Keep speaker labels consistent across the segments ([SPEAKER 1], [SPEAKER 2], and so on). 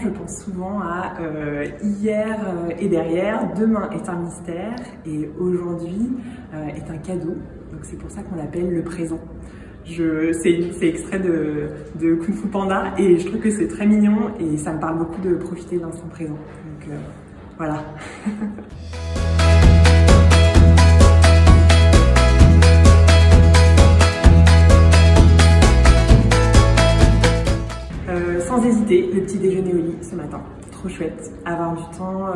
[SPEAKER 1] je pense souvent à hier et derrière, demain est un mystère et aujourd'hui est un cadeau. Donc c'est pour ça qu'on l'appelle le présent. C'est extrait de Kung Fu Panda et je trouve que c'est très mignon et ça me parle beaucoup de profiter de l'instant présent. Donc voilà. Sans hésiter, le petit déjeuner au lit ce matin. Trop chouette. Avoir du temps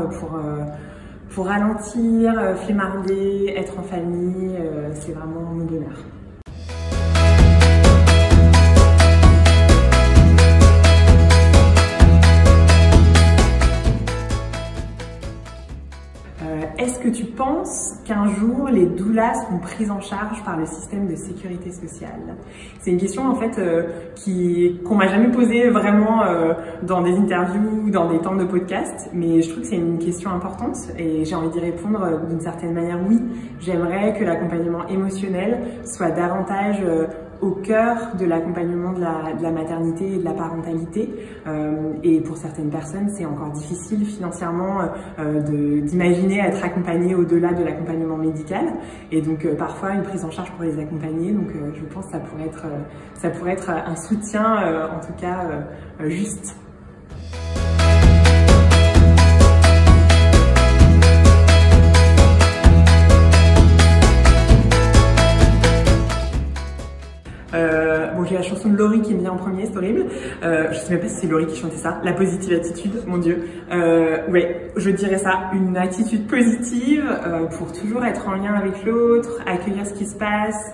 [SPEAKER 1] pour ralentir, flemmarder, être en famille, c'est vraiment mon bonheur. Est-ce que tu penses qu'un jour les doulas seront prises en charge par le système de sécurité sociale? C'est une question en fait qu'on m'a jamais posée vraiment dans des interviews ou dans des temps de podcast, mais je trouve que c'est une question importante et j'ai envie d'y répondre d'une certaine manière oui. J'aimerais que l'accompagnement émotionnel soit davantage au cœur de l'accompagnement de la maternité et de la parentalité. Et pour certaines personnes, c'est encore difficile financièrement d'imaginer être accompagné au-delà de l'accompagnement médical. Et donc parfois une prise en charge pour les accompagner. Donc je pense que ça pourrait être un soutien, en tout cas juste. Bon, j'ai la chanson de Laurie qui me vient en premier, c'est horrible. Je sais même pas si c'est Laurie qui chantait ça. La positive attitude, mon Dieu. Ouais, je dirais ça, une attitude positive pour toujours être en lien avec l'autre, accueillir ce qui se passe.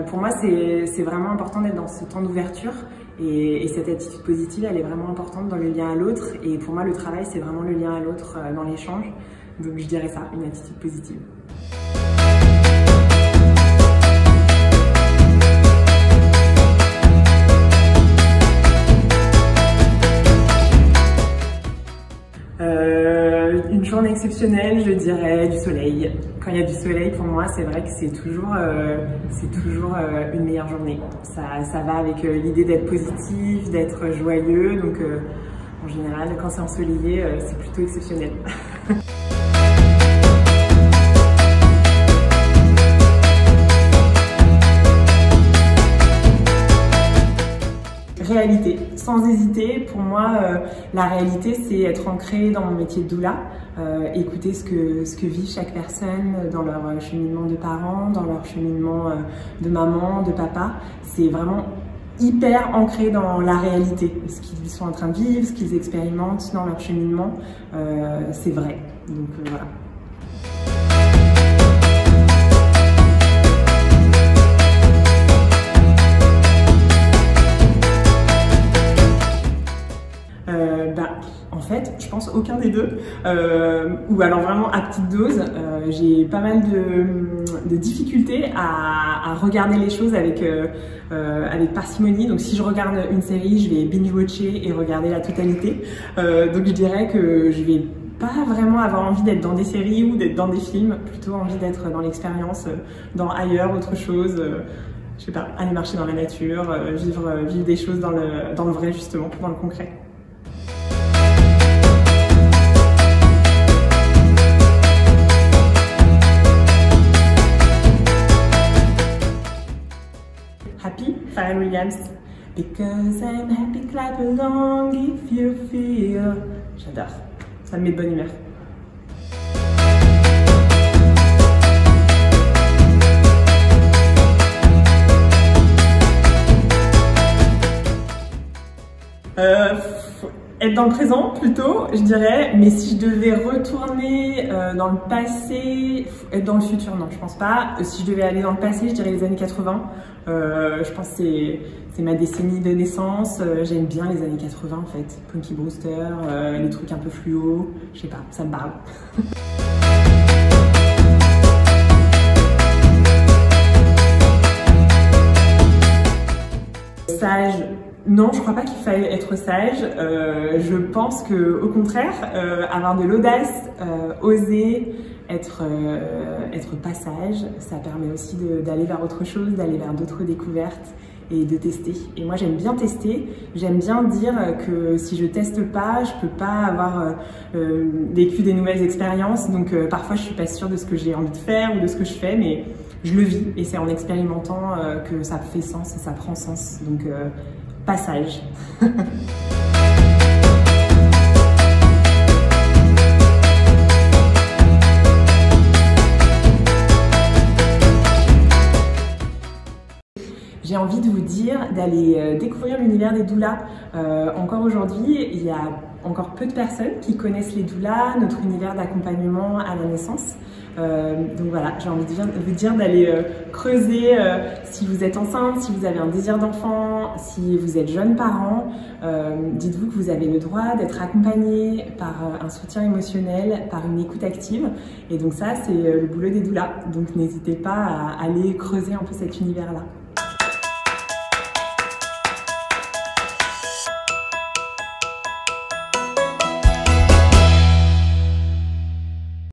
[SPEAKER 1] Pour moi, c'est vraiment important d'être dans ce temps d'ouverture et cette attitude positive, elle est vraiment importante dans le lien à l'autre. Et pour moi, le travail, c'est vraiment le lien à l'autre dans l'échange. Donc, je dirais ça, une attitude positive. Une journée exceptionnelle, je dirais du soleil. Quand il y a du soleil, pour moi, c'est vrai que c'est toujours une meilleure journée. Ça va avec l'idée d'être positif, d'être joyeux. Donc, en général, quand c'est ensoleillé, c'est plutôt exceptionnel. Réalité, sans hésiter, pour moi, la réalité, c'est être ancré dans mon métier de doula, écouter ce que vit chaque personne dans leur cheminement de parents, dans leur cheminement de maman, de papa. C'est vraiment hyper ancré dans la réalité, ce qu'ils sont en train de vivre, ce qu'ils expérimentent dans leur cheminement, c'est vrai. Donc voilà. En fait, je pense aucun des deux, ou alors vraiment à petite dose. J'ai pas mal de difficultés à regarder les choses avec parcimonie. Donc si je regarde une série, je vais binge-watcher et regarder la totalité. Donc je dirais que je vais pas vraiment avoir envie d'être dans des séries ou d'être dans des films, plutôt envie d'être dans l'expérience, dans ailleurs, autre chose. Je sais pas, aller marcher dans la nature, vivre des choses dans le vrai justement, dans le concret. Happy, Pharrell Williams. Because I'm happy, clap along if you feel. J'adore, ça me met de bonne humeur. Être dans le présent plutôt, je dirais, mais si je devais retourner dans le passé, être dans le futur, non, je pense pas. Si je devais aller dans le passé, je dirais les années 80. Je pense que c'est ma décennie de naissance. J'aime bien les années 80 en fait. Punky Brewster, les trucs un peu fluo, je sais pas, ça me parle. Sage. Non, je crois pas qu'il faille être sage. Je pense que, au contraire, avoir de l'audace, oser, être pas sage, ça permet aussi d'aller vers autre chose, d'aller vers d'autres découvertes et de tester. Et moi j'aime bien tester, j'aime bien dire que si je teste pas, je peux pas avoir vécu des nouvelles expériences. Donc parfois je suis pas sûre de ce que j'ai envie de faire ou de ce que je fais, mais je le vis et c'est en expérimentant que ça fait sens et ça prend sens. Donc passage. J'ai envie de vous dire d'aller découvrir l'univers des doulas. Encore aujourd'hui, il y a encore peu de personnes qui connaissent les doulas, notre univers d'accompagnement à la naissance. Donc voilà, j'ai envie de vous dire d'aller creuser si vous êtes enceinte, si vous avez un désir d'enfant, si vous êtes jeune parent. Dites-vous que vous avez le droit d'être accompagné par un soutien émotionnel, par une écoute active. Et donc ça, c'est le boulot des doulas. Donc n'hésitez pas à aller creuser un peu cet univers-là.